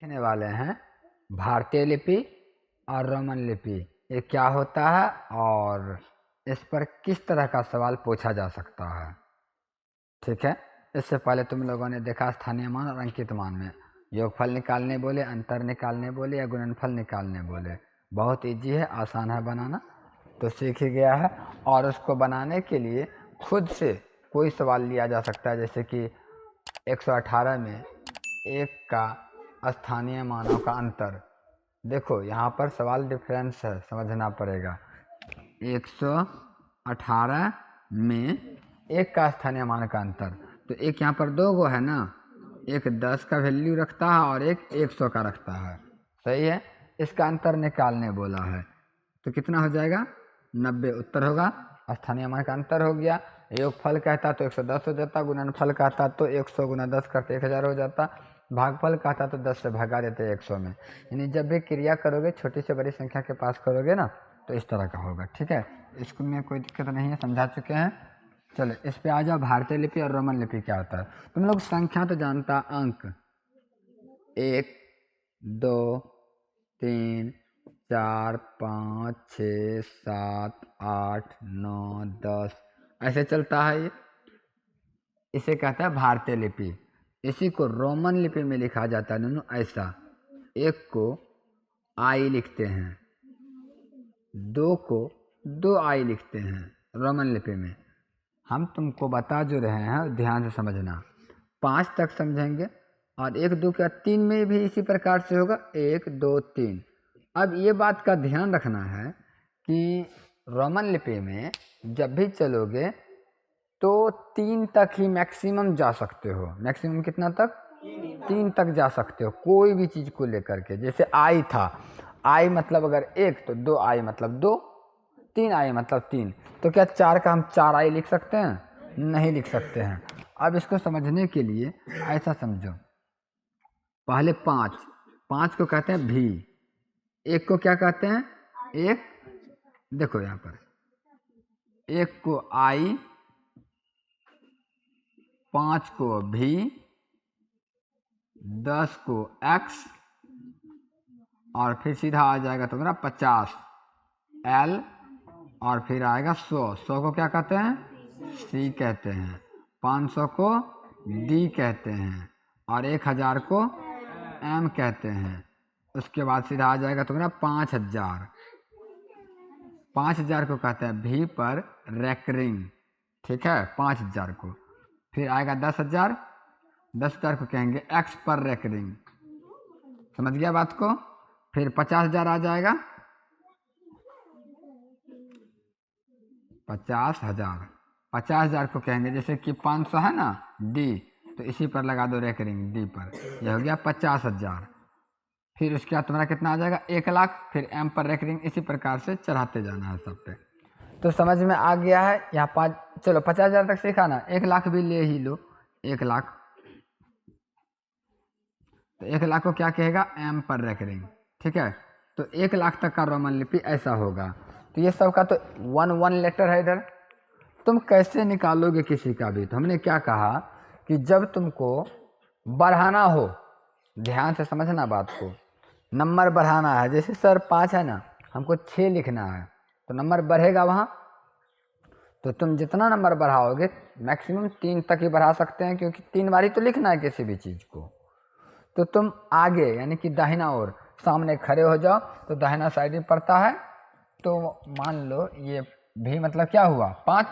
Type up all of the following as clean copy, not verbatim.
देखने वाले हैं भारतीय लिपि और रोमन लिपि, ये क्या होता है और इस पर किस तरह का सवाल पूछा जा सकता है। ठीक है, इससे पहले तुम लोगों ने देखा स्थानीय मान और अंकित मान में योगफल निकालने बोले, अंतर निकालने बोले या गुणनफल निकालने बोले। बहुत इजी है, आसान है बनाना, तो सीख ही गया है। और उसको बनाने के लिए खुद से कोई सवाल लिया जा सकता है, जैसे कि 118 में एक का स्थानीय मानों का अंतर। देखो यहाँ पर सवाल डिफरेंस है, समझना पड़ेगा। 118 में एक का स्थानीय मान का अंतर, तो एक यहाँ पर दो गो है ना, एक 10 का वैल्यू रखता है और एक 100 का रखता है। सही है, इसका अंतर निकालने बोला है, तो कितना हो जाएगा 90 उत्तर होगा। स्थानीय मान का अंतर हो गया। योगफल कहता तो 110 हो जाता, गुणनफल कहता तो 100 गुना 10 करते 1000 हो जाता, भागफल कहता तो 10 से भगा देते 100 में। यानी जब भी क्रिया करोगे छोटी से बड़ी संख्या के पास करोगे ना, तो इस तरह का होगा। ठीक है, इसमें में कोई दिक्कत नहीं है, समझा चुके हैं। चलो इस पे आ जाओ, भारतीय लिपि और रोमन लिपि क्या होता है। तुम लोग संख्या तो जानता, अंक 1 2 3 4 5 6 7 8 9 10 ऐसे चलता है ये, इसे कहता है भारतीय लिपि। इसी को रोमन लिपि में लिखा जाता है दोनों ऐसा, एक को आई लिखते हैं, दो को 2 आई लिखते हैं रोमन लिपि में। हम तुमको बता जो रहे हैं, ध्यान से समझना। 5 तक समझेंगे और 1 2 का 3 में भी इसी प्रकार से होगा, 1 2 3। अब ये बात का ध्यान रखना है कि रोमन लिपि में जब भी चलोगे तो 3 तक ही मैक्सिमम जा सकते हो। मैक्सिमम कितना तक? 3 तक जा सकते हो कोई भी चीज़ को लेकर के। जैसे आई था, आई मतलब अगर 1 तो 2 आई मतलब 2, 3 आई मतलब 3। तो क्या 4 का हम 4 आई लिख सकते हैं? नहीं लिख सकते हैं। अब इसको समझने के लिए ऐसा समझो, पहले 5 को कहते हैं भी, 1 को क्या कहते हैं? 1। देखो यहाँ पर 1 को आई, 5 को भी, 10 को x और फिर सीधा आ जाएगा तुम्हारा 50 L और फिर आएगा 100 को क्या कहते हैं? C कहते हैं। 500 को D कहते हैं और 1000 को M कहते हैं। उसके बाद सीधा आ जाएगा तुम्हारा 5000। 5000 को कहते हैं V पर रेकरिंग। ठीक है, 5000 को। फिर आएगा 10,000, 10,000 को कहेंगे X पर रेकरिंग। समझ गया बात को? फिर 50,000 आ जाएगा, 50,000। 50,000 को कहेंगे, जैसे कि 500 है ना D, तो इसी पर लगा दो रेकरिंग D पर, यह हो गया 50,000। फिर उसके बाद तुम्हारा कितना आ जाएगा? 1,00,000। फिर M पर रेकरिंग, इसी प्रकार से चढ़ाते जाना है सब पे। तो समझ में आ गया है यहाँ 5। चलो 50,000 तक सीखा ना, 1,00,000 भी ले ही लो। 1,00,000, तो 1,00,000 को क्या कहेगा? M पर रेकरिंग। ठीक है, तो 1,00,000 तक का रोमन लिपि ऐसा होगा। तो ये सब का तो 1 लेटर है इधर। तुम कैसे निकालोगे किसी का भी? तो हमने क्या कहा कि जब तुमको बढ़ाना हो, ध्यान से समझना बात को, नंबर बढ़ाना है। जैसे सर 5 है ना, हमको 6 लिखना है, तो नंबर बढ़ेगा वहाँ। तो तुम जितना नंबर बढ़ाओगे, मैक्सिमम 3 तक ही बढ़ा सकते हैं, क्योंकि 3 बार ही तो लिखना है किसी भी चीज़ को। तो तुम आगे यानी कि दाहिना ओर सामने खड़े हो जाओ, तो दाहिना साइड में पड़ता है। तो मान लो ये भी मतलब क्या हुआ? 5।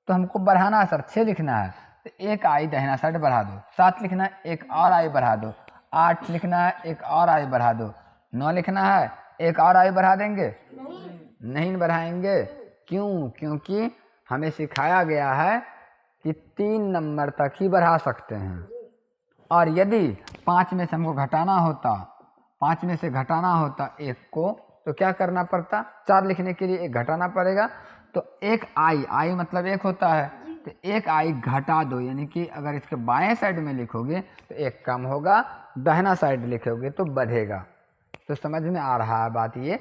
तो हमको बढ़ाना है सर, 6 लिखना है, तो 1 आई दाहिना साइड बढ़ा दो। 7 लिखना है, 1 और आई बढ़ा दो। 8 लिखना है, 1 और आई बढ़ा दो। 9 लिखना है, 1 और आई बढ़ा देंगे? नहीं बढ़ाएंगे। क्यों? क्योंकि हमें सिखाया गया है कि 3 नंबर तक ही बढ़ा सकते हैं। और यदि 5 में से हमको घटाना होता, 5 में से घटाना होता 1 को, तो क्या करना पड़ता? 4 लिखने के लिए 1 घटाना पड़ेगा। तो 1 आई मतलब 1 होता है, तो 1 आई घटा दो, यानी कि अगर इसके बाएं साइड में लिखोगे तो 1 कम होगा, दाहिना साइड लिखोगे तो बढ़ेगा। तो समझ में आ रहा है बात ये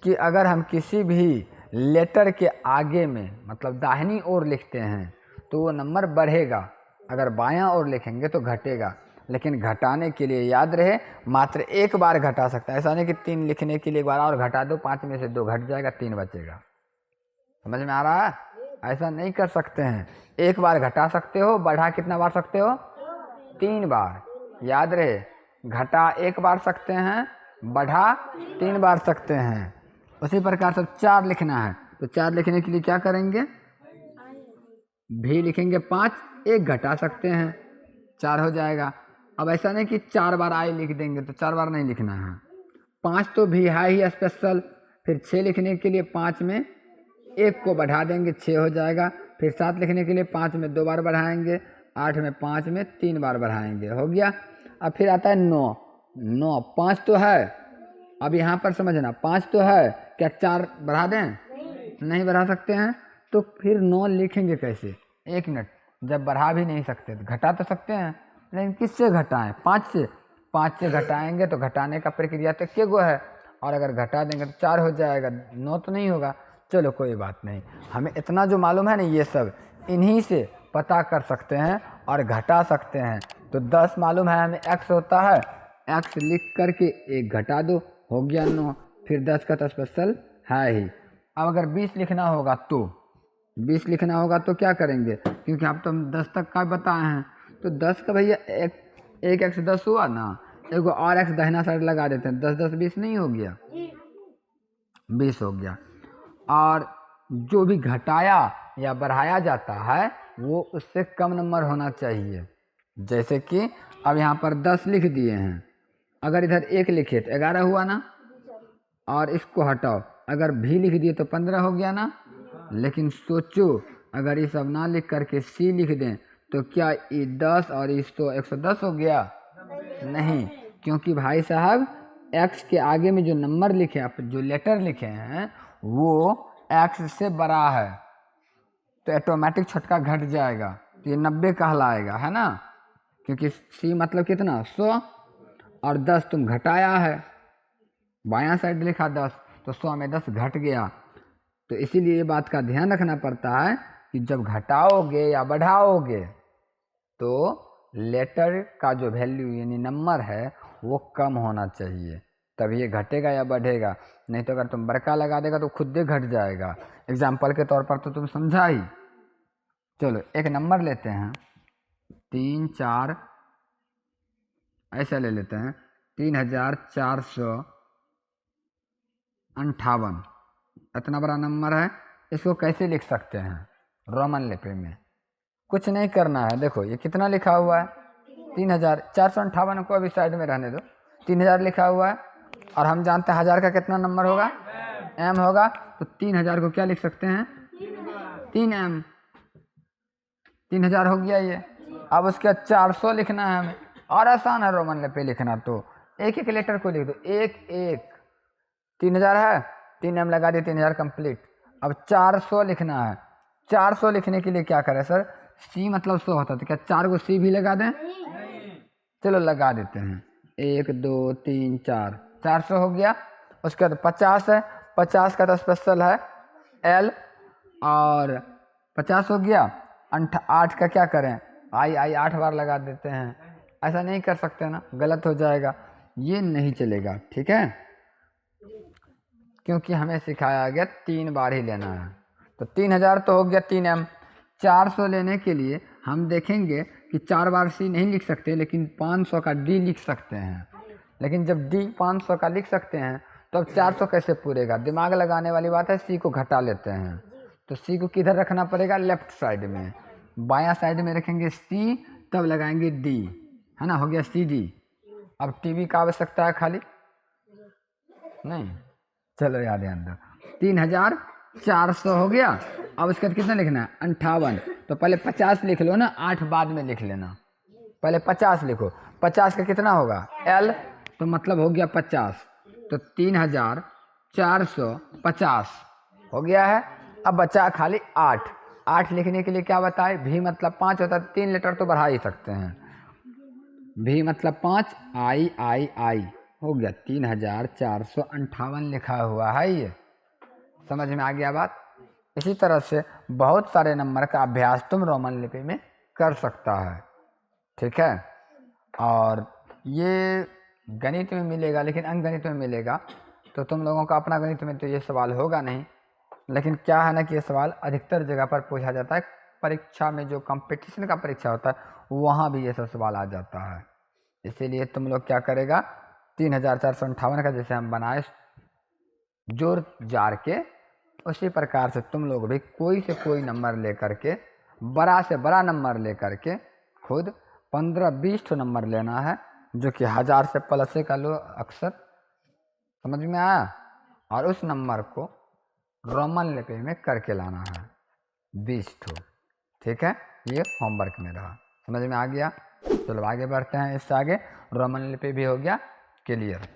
कि अगर हम किसी भी लेटर के आगे में मतलब दाहिनी ओर लिखते हैं तो वो नंबर बढ़ेगा, अगर बायां ओर लिखेंगे तो घटेगा। लेकिन घटाने के लिए याद रहे मात्र एक बार घटा सकता है। ऐसा नहीं कि 3 लिखने के लिए एक बार और घटा दो, 5 में से 2 घट जाएगा, 3 बचेगा। समझ में आ रहा है? ऐसा नहीं कर सकते हैं। एक बार घटा सकते हो, बढ़ा कितना बार सकते हो? 3 बार। याद रहे, घटा एक बार सकते हैं, बढ़ा 3 बार सकते हैं। उसी प्रकार से 4 लिखना है तो 4 लिखने के लिए क्या करेंगे? भी लिखेंगे 5, एक घटा सकते हैं, 4 हो जाएगा। अब ऐसा नहीं कि 4 बार आई लिख देंगे, तो 4 बार नहीं लिखना है। 5 तो भी है ही स्पेशल। फिर 6 लिखने के लिए 5 में 1 को बढ़ा देंगे, 6 हो जाएगा। फिर 7 लिखने के लिए 5 में 2 बार बढ़ाएंगे, 8 में 5 में 3 बार बढ़ाएंगे, हो गया। अब फिर आता है 9। 5 तो है, अब यहाँ पर समझना 5 तो है, क्या 4 बढ़ा दें? नहीं बढ़ा सकते हैं, तो फिर 9 लिखेंगे कैसे? 1 मिनट, जब बढ़ा भी नहीं सकते तो घटा तो सकते हैं, लेकिन किससे घटाएं? 5 से। 5 से घटाएंगे तो घटाने का प्रक्रिया तो के गो है, और अगर घटा देंगे तो 4 हो जाएगा, 9 तो नहीं होगा। चलो कोई बात नहीं, हमें इतना जो मालूम है ना, ये सब इन्हीं से पता कर सकते हैं और घटा सकते हैं। तो 10 मालूम है हमें x होता है, x लिख करके 1 घटा दो, हो गया 9। फिर 10 का तो स्पेशल है ही। अब अगर 20 लिखना होगा तो 20 लिखना होगा तो क्या करेंगे? क्योंकि आप तो 10 तक का बताए हैं, तो 10 का भैया एक x 10 हुआ ना, एगो और x दाहिना साइड लगा देते हैं, 10 10 20 नहीं हो गया? 20 हो गया। और जो भी घटाया या बढ़ाया जाता है वो उससे कम नंबर होना चाहिए। जैसे कि अब यहाँ पर 10 लिख दिए हैं, अगर इधर 1 लिखे तो 11 हुआ ना, और इसको हटाओ, अगर भी लिख दिए तो 15 हो गया ना। लेकिन सोचो, अगर ये सब ना लिख करके सी लिख दें तो क्या ये 10 और इस तो 110 हो गया? नहीं, क्योंकि भाई साहब x के आगे में जो नंबर लिखे, आप जो लेटर लिखे हैं वो x से बड़ा है, तो ऑटोमेटिक छोटका घट जाएगा, तो ये 90 कहलाएगा, है ना। क्योंकि c मतलब कितना? 100, और 10 तुम घटाया है, बायां साइड लिखा 10, तो 100 में 10 घट गया। तो इसीलिए ये बात का ध्यान रखना पड़ता है कि जब घटाओगे या बढ़ाओगे तो लेटर का जो वैल्यू यानी नंबर है वो कम होना चाहिए, तभी ये घटेगा या बढ़ेगा। नहीं तो अगर तुम बड़का लगा देगा तो खुद ही घट जाएगा। एग्जाम्पल के तौर पर तो तुम समझा ही। चलो एक नंबर लेते हैं, 3 4 ऐसा ले लेते हैं, 3458। इतना बड़ा नंबर है, इसको कैसे लिख सकते हैं? रोमन लिपि में कुछ नहीं करना है। देखो ये कितना लिखा हुआ है? 3458 को अभी साइड में रहने दो, 3000 लिखा हुआ है, और हम जानते हैं 1000 का कितना नंबर होगा? m होगा। तो 3000 को क्या लिख सकते हैं? 3m। 3000 हो गया ये। अब उसके बाद 400 लिखना है हमें, और आसान है रोमन लिपि लिखना, तो एक एक लेटर को लिख दो, 1 1। 3000 है, 3m लगा दिए, 3000 कंप्लीट। अब 400 लिखना है। 400 लिखने के लिए क्या करें सर? c मतलब 100 होता है, तो क्या 4 को c भी लगा दें? चलो लगा देते हैं, 1 2 3 4, 400 हो गया। उसके बाद 50 है, 50 का तो स्पेशल है l, और 50 हो गया। 8 का क्या करें? आई 8 बार लगा देते हैं। ऐसा नहीं कर सकते ना, गलत हो जाएगा, ये नहीं चलेगा, ठीक है। क्योंकि हमें सिखाया गया 3 बार ही लेना है। तो 3000 तो हो गया 3m। 400 लेने के लिए हम देखेंगे कि 4 बार c नहीं लिख सकते, लेकिन 500 का d लिख सकते हैं। लेकिन जब d 500 का लिख सकते हैं तो अब 400 कैसे पूरेगा? दिमाग लगाने वाली बात है, c को घटा लेते हैं। तो c को किधर रखना पड़ेगा? लेफ्ट साइड में। बायां साइड में रखेंगे c, तब लगाएंगे d, है ना, हो गया cd। अब टीवी का आवश्यकता है खाली नहीं, चलो याद ध्यान दो, 3400 हो गया। अब उसके बाद कितना लिखना है? 58। तो पहले 50 लिख लो ना, 8 बाद में लिख लेना। पहले 50 लिखो, 50 का कितना होगा? l, तो मतलब हो गया 50, तो 3450 हो गया है। अब बचा खाली 8। 8 लिखने के लिए क्या बताए? भी मतलब 5 होता है, 3 लेटर तो बढ़ा ही सकते हैं। भी मतलब 5, आई हो गया, 3458 लिखा हुआ है। ये समझ में आ गया बात? इसी तरह से बहुत सारे नंबर का अभ्यास तुम रोमन लिपि में कर सकता है, ठीक है। और ये गणित में मिलेगा, लेकिन अंकगणित में मिलेगा, तो तुम लोगों का अपना गणित में तो ये सवाल होगा नहीं। लेकिन क्या है ना कि ये सवाल अधिकतर जगह पर पूछा जाता है, परीक्षा में जो कंपटीशन का परीक्षा होता है वहाँ भी ये सब सवाल आ जाता है। इसीलिए तुम लोग क्या करेगा, 3458 का जैसे हम बनाए जोड़ जार के, उसी प्रकार से तुम लोग भी कोई से कोई नंबर लेकर के, बड़ा से बड़ा नंबर लेकर के खुद 15-20 नंबर लेना है, जो कि 1000 से प्लस का लो अक्सर, समझ में आया। और उस नंबर को रोमन लिपि में करके लाना है 20 ठो, ठीक है। ये होमवर्क में रहा, समझ में आ गया। चलो आगे बढ़ते हैं, इससे आगे रोमन लिपि भी हो गया क्लियर।